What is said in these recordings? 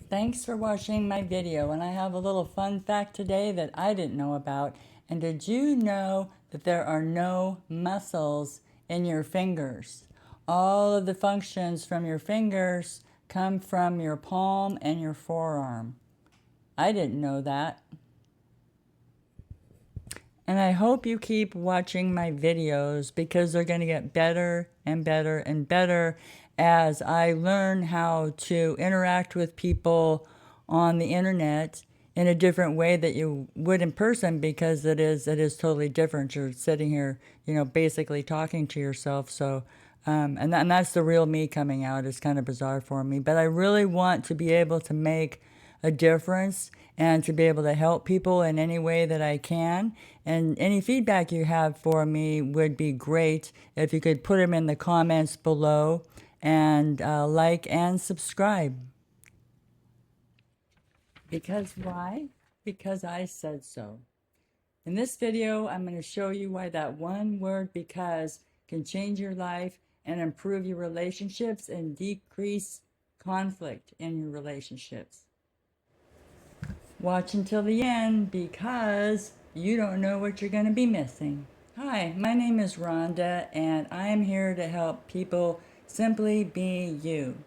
Thanks for watching my video, and I have a little fun fact today that I didn't know about. And did you know that there are no muscles in your fingers? All of the functions from your fingers come from your palm and your forearm. I didn't know that. And I hope you keep watching my videos because they're going to get better and better and better as I learn how to interact with people on the internet in a different way that you would in person, because it is totally different. You're sitting here, basically talking to yourself. So and that's the real me coming out. It's kind of bizarre for me, but I really want to be able to make a difference and to be able to help people in any way that I can. And any feedback you have for me would be great if you could put them in the comments below, and like and subscribe. Because why? Because I said so. In this video, I'm going to show you why that one word because can change your life and improve your relationships and decrease conflict in your relationships. Watch until the end because you don't know what you're going to be missing. Hi, my name is Rhonda, and I am here to help people simply be you.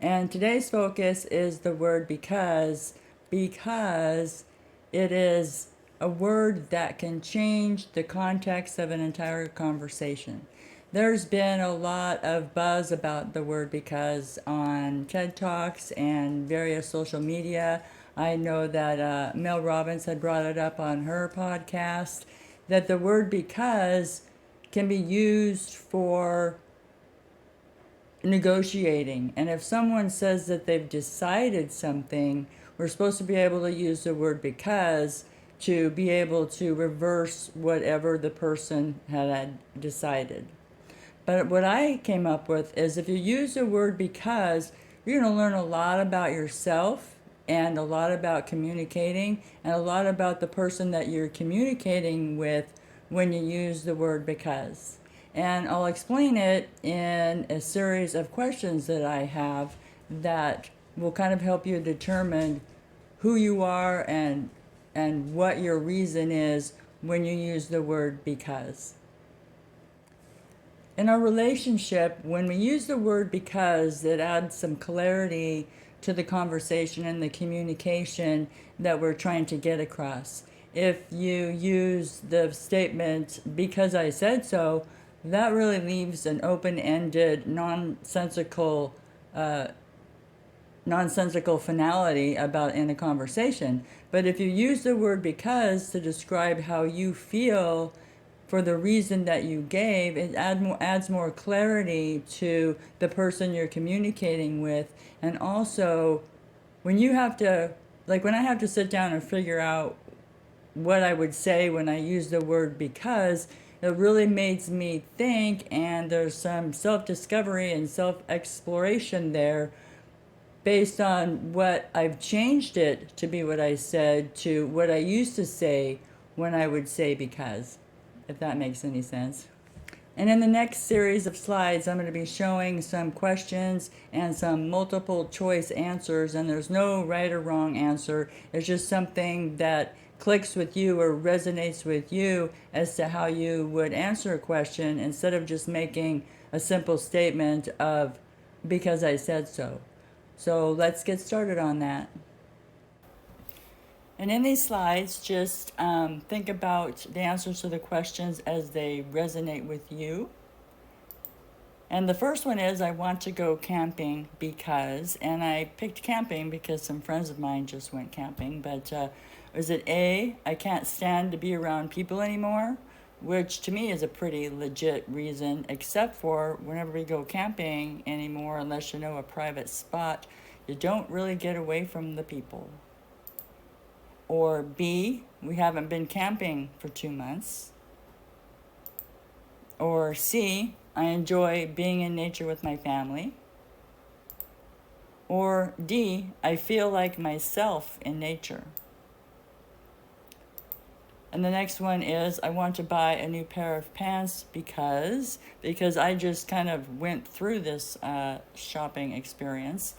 And today's focus is the word because it is a word that can change the context of an entire conversation. There's been a lot of buzz about the word because on TED Talks and various social media. I know that Mel Robbins had brought it up on her podcast, that the word because can be used for negotiating. And if someone says that they've decided something, we're supposed to be able to use the word because to be able to reverse whatever the person had decided. But what I came up with is if you use the word because, you're going to learn a lot about yourself and a lot about communicating and a lot about the person that you're communicating with when you use the word because. And I'll explain it in a series of questions that I have that will kind of help you determine who you are and what your reason is when you use the word because. In our relationship, when we use the word because, it adds some clarity to the conversation and the communication that we're trying to get across. If you use the statement, because I said so, that really leaves an open-ended, nonsensical finality about in a conversation. But if you use the word because to describe how you feel for the reason that you gave, it adds more clarity to the person you're communicating with. And also, when you have to, like when I have to sit down and figure out what I would say when I use the word because, it really makes me think, and there's some self-discovery and self-exploration there based on what I've changed it to be what I said to what I used to say when I would say because, if that makes any sense. And in the next series of slides, I'm going to be showing some questions and some multiple choice answers, and there's no right or wrong answer. It's just something that clicks with you or resonates with you as to how you would answer a question instead of just making a simple statement of because I said so. So let's get started on that. And in these slides, just think about the answers to the questions as they resonate with you. And the first one is, I want to go camping because, and I picked camping because some friends of mine just went camping, but is it A, I can't stand to be around people anymore, which to me is a pretty legit reason, except for whenever we go camping anymore, unless you know a private spot, you don't really get away from the people. Or B, we haven't been camping for 2 months. Or C, I enjoy being in nature with my family. Or D, I feel like myself in nature. And the next one is, I want to buy a new pair of pants because I just kind of went through this shopping experience.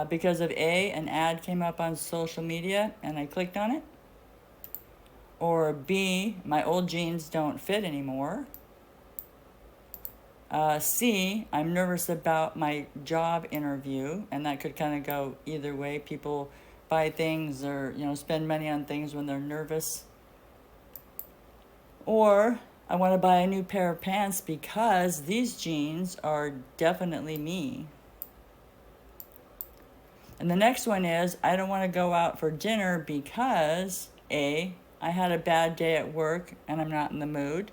Because of A, an ad came up on social media and I clicked on it. Or B, my old jeans don't fit anymore. C, I'm nervous about my job interview, and that could kind of go either way. People buy things or, spend money on things when they're nervous. Or I want to buy a new pair of pants because these jeans are definitely me. And the next one is I don't want to go out for dinner because A, I had a bad day at work and I'm not in the mood.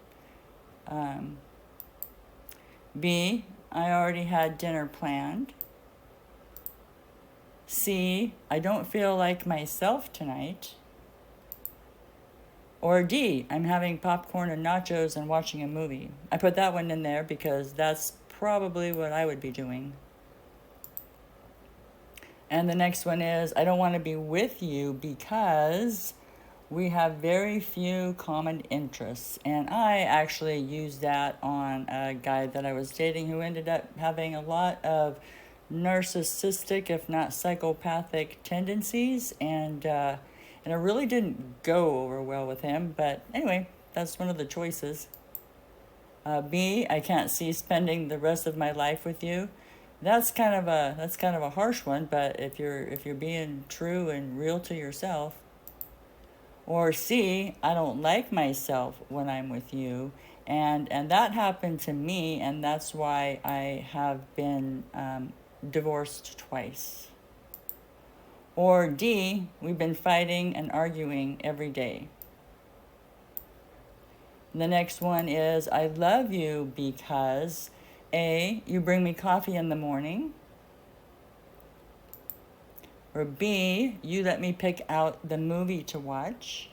B, I already had dinner planned. C, I don't feel like myself tonight. Or D, I'm having popcorn and nachos and watching a movie. I put that one in there because that's probably what I would be doing. And the next one is I don't want to be with you because we have very few common interests. And I actually used that on a guy that I was dating who ended up having a lot of narcissistic, if not psychopathic tendencies. And it really didn't go over well with him. But anyway, that's one of the choices. B, I can't see spending the rest of my life with you. That's kind of a harsh one, but if you're being true and real to yourself. Or C, I don't like myself when I'm with you. And that happened to me, and that's why I have been divorced twice. Or D, we've been fighting and arguing every day. The next one is I love you because A, you bring me coffee in the morning. Or B, you let me pick out the movie to watch.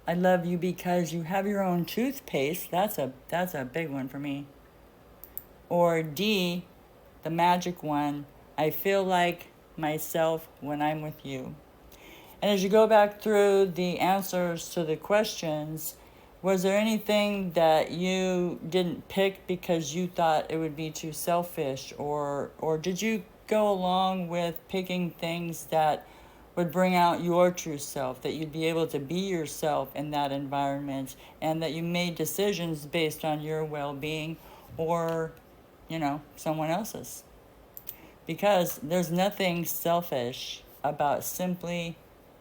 I love you because you have your own toothpaste. That's a big one for me. Or D, the magic one, I feel like myself when I'm with you. And as you go back through the answers to the questions, was there anything that you didn't pick because you thought it would be too selfish? Or did you go along with picking things that would bring out your true self, that you'd be able to be yourself in that environment, and that you made decisions based on your well-being or, someone else's? Because there's nothing selfish about simply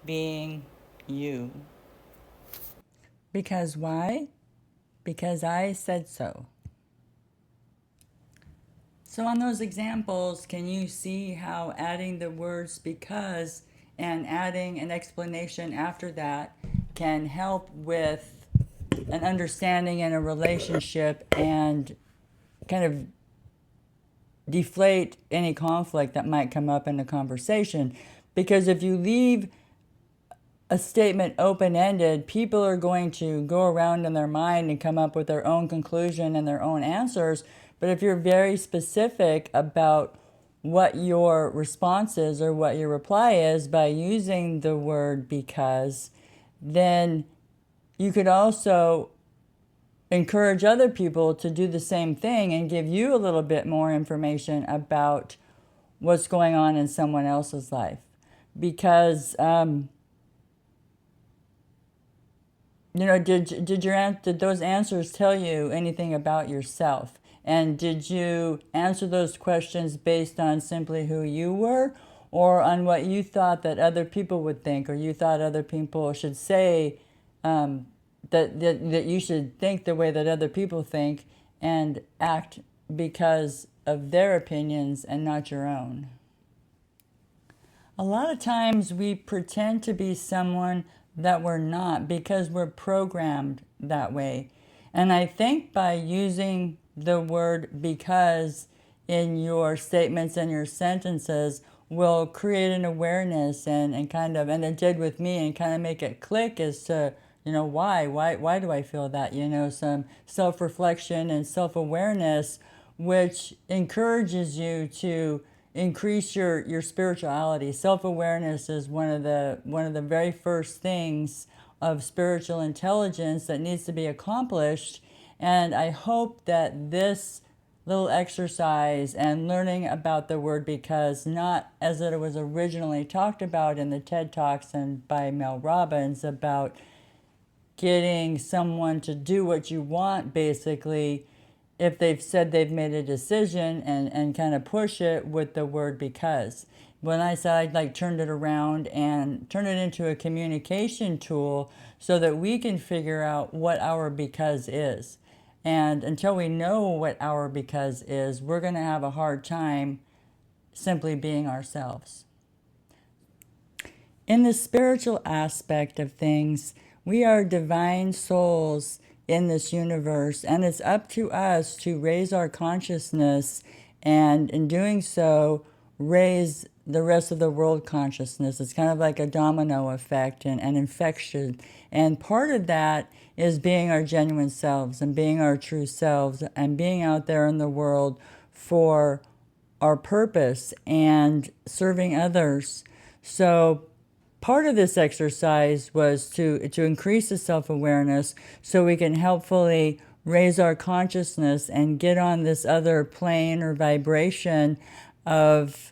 being you. Because why? Because I said so. So on those examples, can you see how adding the words because and adding an explanation after that can help with an understanding and a relationship and kind of deflate any conflict that might come up in the conversation? Because if you leave a statement open-ended, people are going to go around in their mind and come up with their own conclusion and their own answers. But if you're very specific about what your response is or what your reply is by using the word because, then you could also encourage other people to do the same thing and give you a little bit more information about what's going on in someone else's life. Because did those answers tell you anything about yourself? And did you answer those questions based on simply who you were, or on what you thought that other people would think, or you thought other people should say, that you should think the way that other people think and act because of their opinions and not your own? A lot of times we pretend to be someone that we're not because we're programmed that way. And I think by using the word because in your statements and your sentences will create an awareness and it did with me, and kind of make it click as to, why do I feel that? Some self-reflection and self-awareness, which encourages you to increase your spirituality. Self-awareness is one of the very first things of spiritual intelligence that needs to be accomplished. And I hope that this little exercise and learning about the word because, not as it was originally talked about in the TED Talks and by Mel Robbins, about getting someone to do what you want, basically, if they've said they've made a decision, and kind of push it with the word because. When I said I'd like turned it around and turn it into a communication tool so that we can figure out what our because is. And until we know what our because is, we're going to have a hard time simply being ourselves. In the spiritual aspect of things, we are divine souls in this universe, and it's up to us to raise our consciousness, and in doing so, raise the rest of the world consciousness. It's kind of like a domino effect and an infection. And part of that is being our genuine selves and being our true selves and being out there in the world for our purpose and serving others. So part of this exercise was to increase the self-awareness so we can helpfully raise our consciousness and get on this other plane or vibration of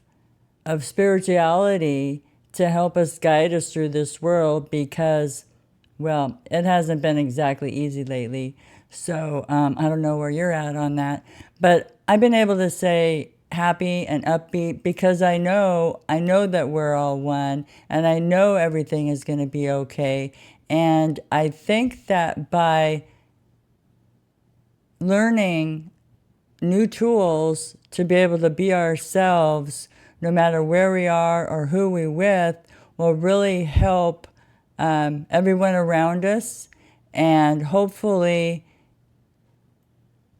spirituality to help us guide us through this world because, well, it hasn't been exactly easy lately. So I don't know where you're at on that. But I've been able to say happy and upbeat because I know that we're all one, and I know everything is going to be okay. And I think that by learning new tools to be able to be ourselves, no matter where we are or who we're with, will really help everyone around us and hopefully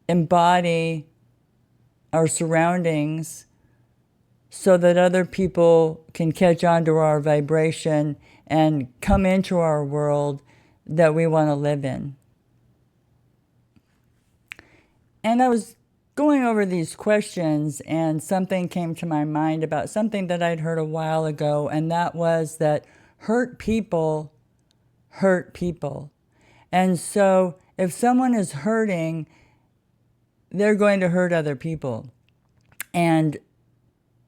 embody our surroundings so that other people can catch on to our vibration and come into our world that we want to live in. And I was going over these questions, and something came to my mind about something that I'd heard a while ago, and that was that hurt people hurt people. And so if someone is hurting, they're going to hurt other people. And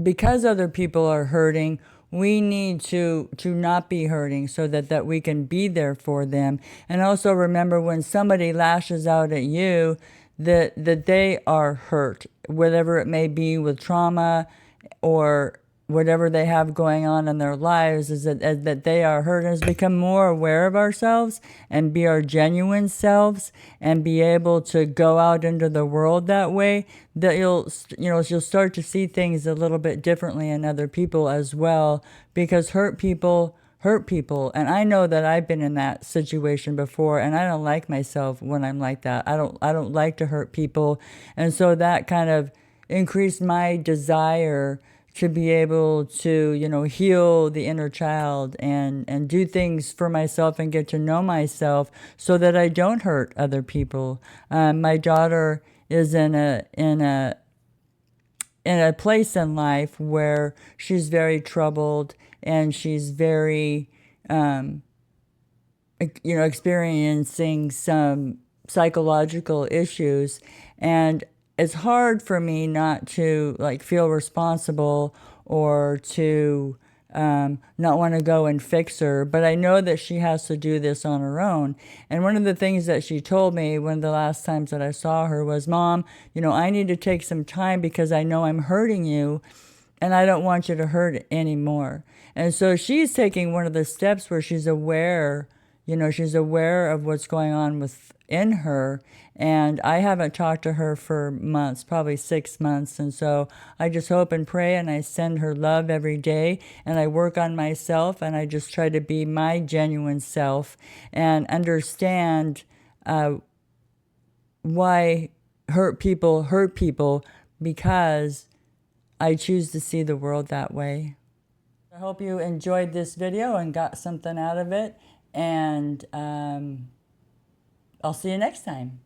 because other people are hurting, we need to not be hurting so that we can be there for them. And also remember, when somebody lashes out at you, that they are hurt, whatever it may be, with trauma or whatever they have going on in their lives, is that they are hurt. And become more aware of ourselves and be our genuine selves and be able to go out into the world that way, that you'll start to see things a little bit differently in other people as well, because hurt people hurt people. And I know that I've been in that situation before, and I don't like myself when I'm like that. I don't like to hurt people. And so that kind of increased my desire to be able to, heal the inner child and do things for myself and get to know myself so that I don't hurt other people. My daughter is in a place in life where she's very troubled, and she's very, experiencing some psychological issues. And it's hard for me not to feel responsible or to not want to go and fix her, but I know that she has to do this on her own. And one of the things that she told me one of the last times that I saw her was, Mom, I need to take some time because I know I'm hurting you and I don't want you to hurt anymore. And so she's taking one of the steps where she's aware, she's aware of what's going on within her. And I haven't talked to her for months, probably 6 months. And so I just hope and pray, and I send her love every day, and I work on myself, and I just try to be my genuine self and understand why hurt people, because I choose to see the world that way. I hope you enjoyed this video and got something out of it, and I'll see you next time.